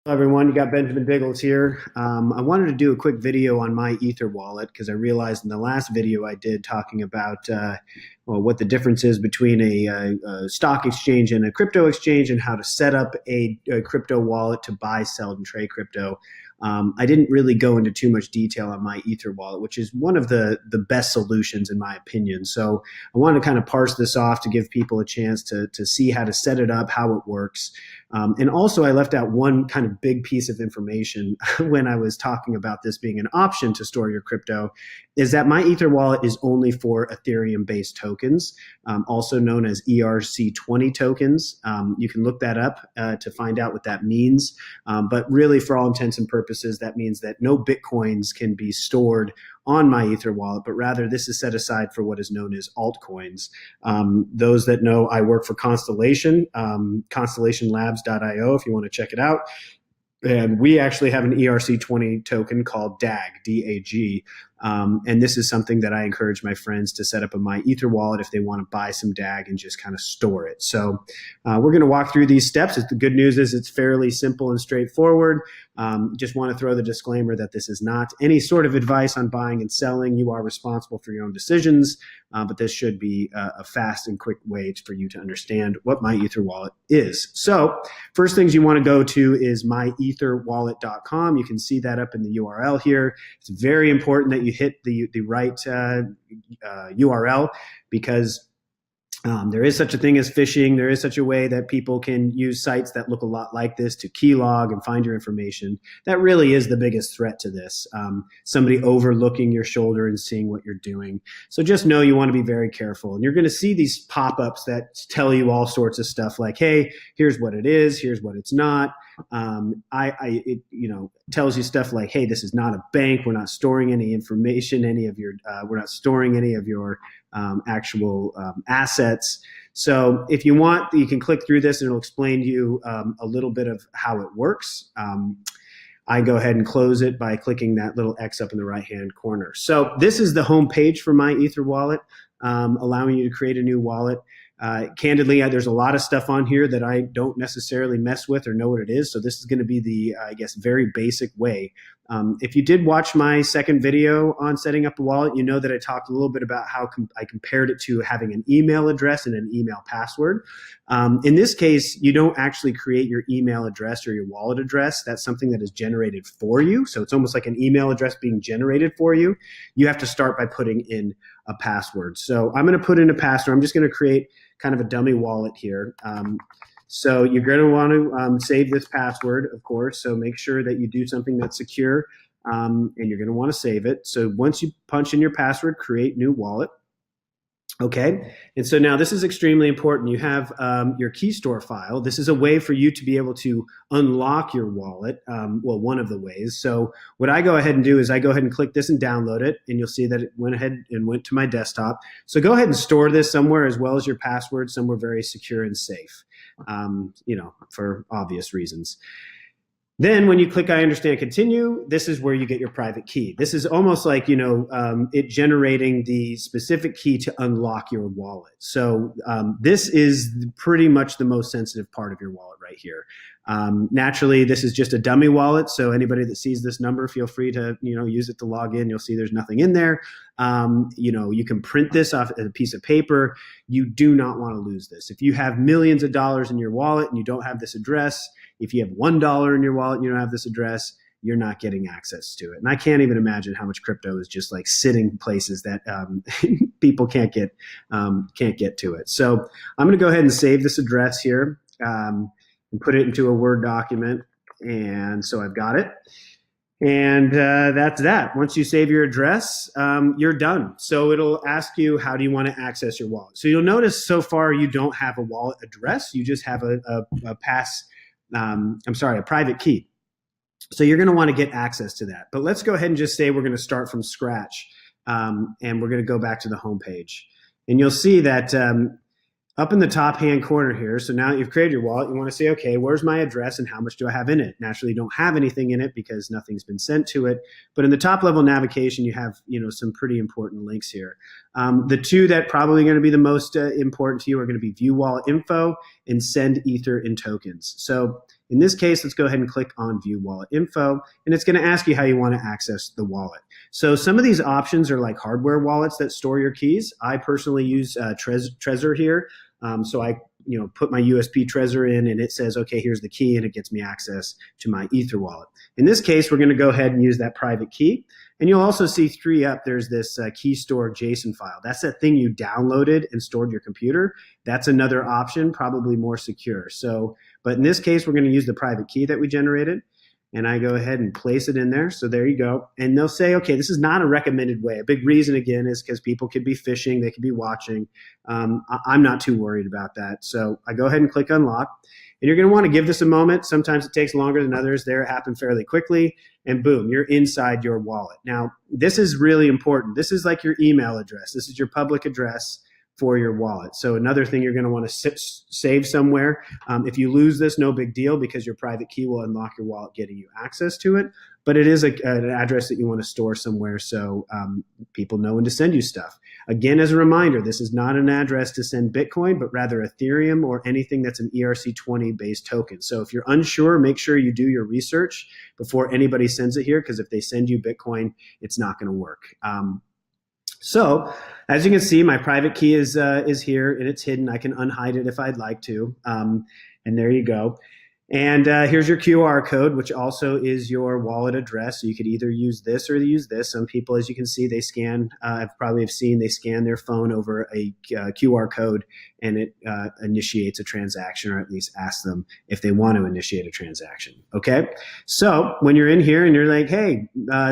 Hello everyone, you got Benjamin Biggles here. I wanted to do a quick video on MyEtherWallet because I realized in the last video I did talking about what the difference is between a stock exchange and a crypto exchange and how to set up a crypto wallet to buy, sell, and trade crypto. I didn't really go into too much detail on MyEtherWallet, which is one of the best solutions in my opinion. So I wanted to kind of parse this off to give people a chance to see how to set it up, how it works. And also I left out one kind of big piece of information when I was talking about this being an option to store your crypto, is that MyEtherWallet is only for Ethereum-based tokens, also known as ERC20 tokens. You can look that up to find out what that means. But really, for all intents and purposes, that means that no Bitcoins can be stored on MyEtherWallet, but rather this is set aside for what is known as altcoins. Those that know, I work for Constellation, constellationlabs.io if you want to check it out. And we actually have an ERC20 token called DAG, D-A-G. And this is something that I encourage my friends to set up a MyEtherWallet if they want to buy some DAG and just kind of store it. So we're going to walk through these steps. The good news is it's fairly simple and straightforward. Just want to throw the disclaimer that this is not any sort of advice on buying and selling. You are responsible for your own decisions, but this should be a fast and quick way for you to understand what MyEtherWallet is. So first things you want to go to is myetherwallet.com. You can see that up in the URL here. It's very important that you hit the right URL because there is such a thing as phishing. There is such a way that people can use sites that look a lot like this to keylog and find your information. That really is the biggest threat to this. Somebody overlooking your shoulder and seeing what you're doing. So just know you want to be very careful. And you're going to see these pop-ups that tell you all sorts of stuff like, hey, here's what it is, here's what it's not. It tells you stuff like, hey, this is not a bank. We're not storing any information, we're not storing any of your actual assets. So if you want, you can click through this and it'll explain to you a little bit of how it works. I go ahead and close it by clicking that little X up in the right-hand corner. So this is the home page for MyEtherWallet, allowing you to create a new wallet. Candidly, there's a lot of stuff on here that I don't necessarily mess with or know what it is. So this is going to be the, I guess, very basic way. If you did watch my second video on setting up a wallet, you know that I talked a little bit about how I compared it to having an email address and an email password. In this case, you don't actually create your email address or your wallet address. That's something that is generated for you. So it's almost like an email address being generated for you. You have to start by putting in a password. So I'm going to put in a password. I'm just going to create kind of a dummy wallet here. So you're going to want to save this password, of course. So make sure that you do something that's secure, and you're going to want to save it. So once you punch in your password, create new wallet. Okay, and so now this is extremely important. You have your key store file. This is a way for you to be able to unlock your wallet, well, one of the ways. So what I go ahead and do is I go ahead and click this and download it, and you'll see that it went ahead and went to my desktop. So go ahead and store this somewhere as well as your password, somewhere very secure and safe, for obvious reasons. Then when you click I understand continue, this is where you get your private key. This is almost like, it generating the specific key to unlock your wallet. So this is pretty much the most sensitive part of your wallet right here. Naturally, this is just a dummy wallet. So anybody that sees this number, feel free to, use it to log in. You'll see there's nothing in there. You can print this off a piece of paper. You do not want to lose this. If you have millions of dollars in your wallet and you don't have this address, if you have $1 in your wallet and you don't have this address, you're not getting access to it. And I can't even imagine how much crypto is just like sitting places that people can't get to it. So I'm going to go ahead and save this address here and put it into a Word document. And so I've got it. And that's that. Once you save your address, you're done. So it'll ask you, how do you want to access your wallet? So you'll notice so far you don't have a wallet address. You just have a private key. So you're going to want to get access to that. But let's go ahead and just say we're going to start from scratch, and we're going to go back to the home page. And you'll see that up in the top hand corner here, so now that you've created your wallet, you want to say, okay, where's my address and how much do I have in it? Naturally, you don't have anything in it because nothing's been sent to it. But in the top level navigation, you have some pretty important links here. The two that probably going to be the most important to you are going to be view wallet info and send ether in tokens. So In this case, let's go ahead and click on View Wallet Info, and it's going to ask you how you want to access the wallet. So some of these options are like hardware wallets that store your keys. I personally use Trezor here. So I put my USB Trezor in, and it says, okay, here's the key, and it gets me access to my MyEtherWallet. In this case, we're going to go ahead and use that private key. And you'll also see 3 up, there's this key store JSON file. That's that thing you downloaded and stored your computer. That's another option, probably more secure. So, but in this case, we're going to use the private key that we generated. And I go ahead and place it in there. So there you go. And they'll say, okay, this is not a recommended way. A big reason, again, is because people could be phishing. They could be watching. I'm not too worried about that. So I go ahead and click unlock. And you're going to want to give this a moment. Sometimes it takes longer than others. There, it happened fairly quickly. And boom, you're inside your wallet. Now, this is really important. This is like your email address. This is your public address for your wallet. So another thing you're going to want to save somewhere. If you lose this, no big deal, because your private key will unlock your wallet, getting you access to it. But it is an address that you want to store somewhere so people know when to send you stuff. Again, as a reminder, this is not an address to send Bitcoin, but rather Ethereum or anything that's an ERC20 based token. So if you're unsure, make sure you do your research before anybody sends it here, because if they send you Bitcoin, it's not going to work. So as you can see, my private key is here, and it's hidden. I can unhide it if I'd like to. And there you go. And here's your QR code, which also is your wallet address. So you could either use this or use this. Some people, as you can see, they scan, I've probably seen, they scan their phone over a QR code, and it initiates a transaction, or at least asks them if they want to initiate a transaction. Okay. So when you're in here and you're like, hey,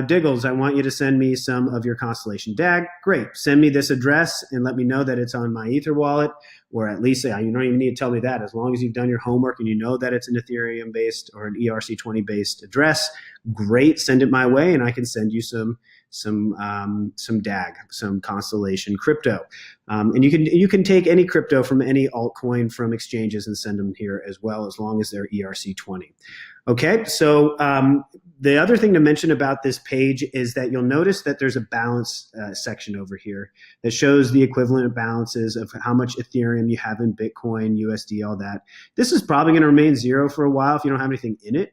Diggles, I want you to send me some of your Constellation DAG. Great. Send me this address and let me know that it's on my MyEtherWallet. Or at least, you don't even need to tell me that. As long as you've done your homework and you know that it's an Ethereum-based or an ERC20-based address, great. Send it my way, and I can send you some DAG, some Constellation crypto. And you can take any crypto from any altcoin from exchanges and send them here as well, as long as they're ERC20. Okay, so the other thing to mention about this page is that you'll notice that there's a balance section over here that shows the equivalent balances of how much Ethereum you have in Bitcoin, USD, all that. This is probably going to remain 0 for a while if you don't have anything in it.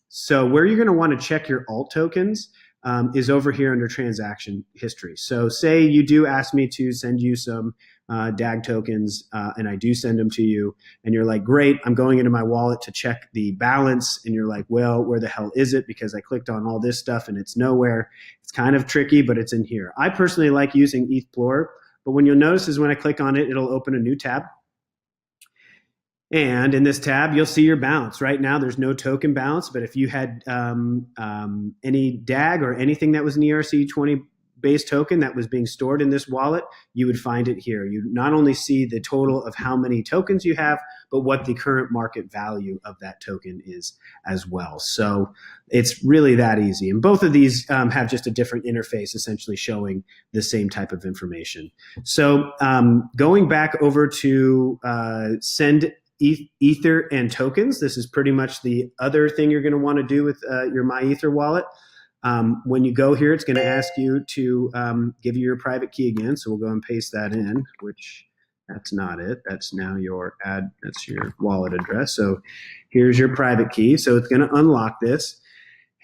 So where you're going to want to check your alt tokens is over here under transaction history. So say you do ask me to send you some DAG tokens, and I do send them to you, and you're like, great, I'm going into my wallet to check the balance, and you're like, well, where the hell is it? Because I clicked on all this stuff and it's nowhere. It's kind of tricky, but it's in here. I personally like using ETHplorer, but when you'll notice is when I click on it, it'll open a new tab. And in this tab, you'll see your balance. Right now, there's no token balance, but if you had any DAG or anything that was an ERC20 based token that was being stored in this wallet, you would find it here. You not only see the total of how many tokens you have, but what the current market value of that token is as well. So it's really that easy. And both of these have just a different interface, essentially showing the same type of information. So going back over to send Ether and tokens, this is pretty much the other thing you're going to want to do with your MyEtherWallet. When you go here, it's going to ask you to give you your private key again. So we'll go and paste that in, which that's not it. That's now that's your wallet address. So here's your private key. So it's going to unlock this.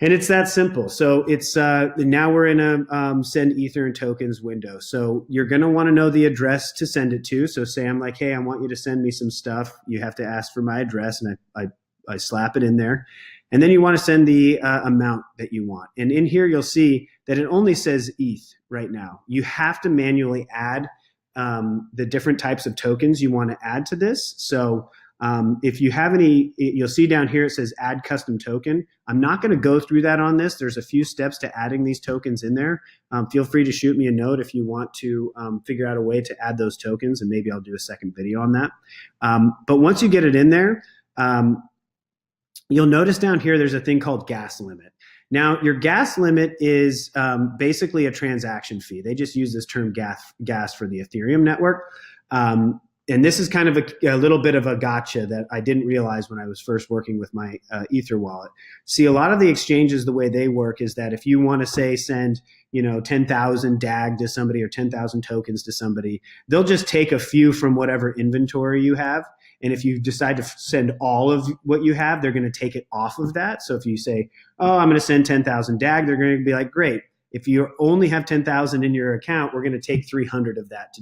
And it's that simple. So it's now we're in a send Ether and tokens window. So you're going to want to know the address to send it to. So say I'm like, hey, I want you to send me some stuff. You have to ask for my address, and I slap it in there. And then you want to send the amount that you want. And in here, you'll see that it only says ETH right now. You have to manually add the different types of tokens you want to add to this. So if you have any, you'll see down here, it says add custom token. I'm not going to go through that on this. There's a few steps to adding these tokens in there. Feel free to shoot me a note if you want to figure out a way to add those tokens, and maybe I'll do a second video on that. But once you get it in there, you'll notice down here there's a thing called gas limit. Now, your gas limit is basically a transaction fee. They just use this term gas for the Ethereum network. And this is kind of a little bit of a gotcha that I didn't realize when I was first working with my EtherWallet. See, a lot of the exchanges, the way they work is that if you want to say send 10,000 DAG to somebody or 10,000 tokens to somebody, they'll just take a few from whatever inventory you have, And if you decide to send all of what you have, they're going to take it off of that. So if you say, oh, I'm going to send 10,000 DAG, they're going to be like, great. If you only have 10,000 in your account, we're going to take 300 of that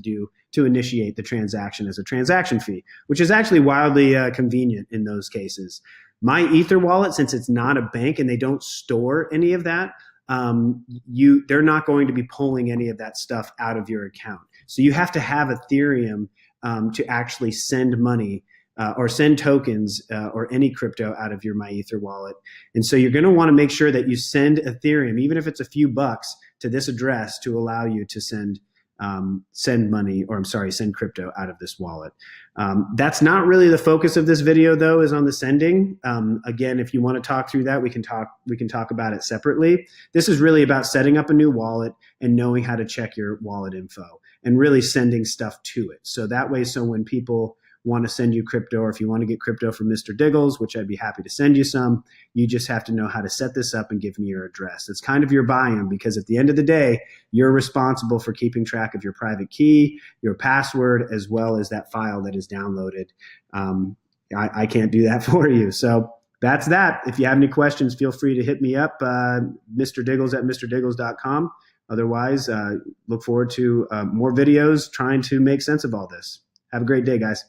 to initiate the transaction as a transaction fee, which is actually wildly convenient in those cases. MyEtherWallet, since it's not a bank and they don't store any of that, they're not going to be pulling any of that stuff out of your account. So you have to have Ethereum to actually send money or send tokens or any crypto out of your MyEtherWallet. And so you're going to want to make sure that you send Ethereum, even if it's a few bucks, to this address to allow you to send crypto out of this wallet. That's not really the focus of this video, though, is on the sending. Again, if you want to talk through that, we can talk about it separately. This is really about setting up a new wallet and knowing how to check your wallet info and really sending stuff to it. So that way, so when people want to send you crypto, or if you want to get crypto from Mr. Diggles, which I'd be happy to send you some, you just have to know how to set this up and give me your address. It's kind of your buy-in, because at the end of the day, you're responsible for keeping track of your private key, your password, as well as that file that is downloaded. I can't do that for you. So that's that. If you have any questions, feel free to hit me up, Mr. Diggles at mrdiggles.com. Otherwise, look forward to more videos trying to make sense of all this. Have a great day, guys.